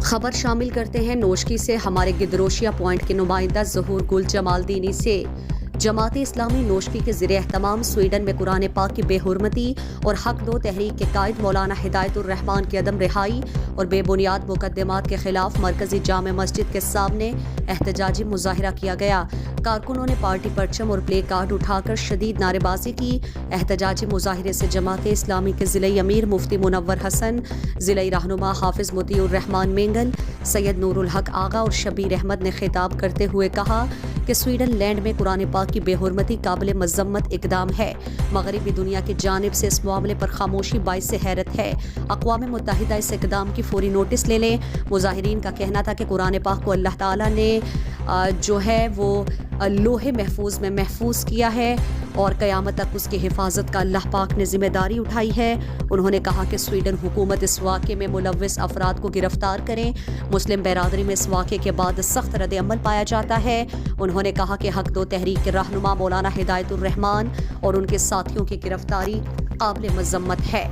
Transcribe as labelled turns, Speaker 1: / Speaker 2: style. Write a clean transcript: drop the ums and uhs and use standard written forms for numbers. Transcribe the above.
Speaker 1: خبر شامل کرتے ہیں نوشکی سے۔ ہمارے گدروشیا پوائنٹ کے نمائندہ ظہور گل جمال دینی سے۔ جماعت اسلامی نوشکی کے زیر اہتمام سویڈن میں قرآن پاک کی بے حرمتی اور حق دو تحریک کے قائد مولانا ہدایت الرحمان کی عدم رہائی اور بے بنیاد مقدمات کے خلاف مرکزی جامع مسجد کے سامنے احتجاجی مظاہرہ کیا گیا۔ کارکنوں نے پارٹی پرچم اور پلے کارڈ اٹھا کر شدید نعرے بازی کی۔ احتجاجی مظاہرے سے جماعت اسلامی کے ضلعی امیر مفتی منور حسن، ضلعی رہنما حافظ مطیع الرحمان مینگل، سید نور الحق آغا اور شبیر احمد نے خطاب کرتے ہوئے کہا کہ سویڈن لینڈ میں قرآن پاک کی بے حرمتی قابل مذمت اقدام ہے۔ مغربی دنیا کی جانب سے اس معاملے پر خاموشی باعث حیرت ہے۔ اقوام متحدہ اس اقدام کی فوری نوٹس لے لیں۔ مظاہرین کا کہنا تھا کہ قرآن پاک کو اللہ تعالیٰ نے وہ لوح محفوظ میں محفوظ کیا ہے اور قیامت تک اس کی حفاظت کا اللہ پاک نے ذمہ داری اٹھائی ہے۔ انہوں نے کہا کہ سویڈن حکومت اس واقعے میں ملوث افراد کو گرفتار کریں۔ مسلم برادری میں اس واقعے کے بعد سخت رد عمل پایا جاتا ہے۔ انہوں نے کہا کہ حق دو تحریک کے رہنما مولانا ہدایت الرحمان اور ان کے ساتھیوں کی گرفتاری قابل مذمت ہے۔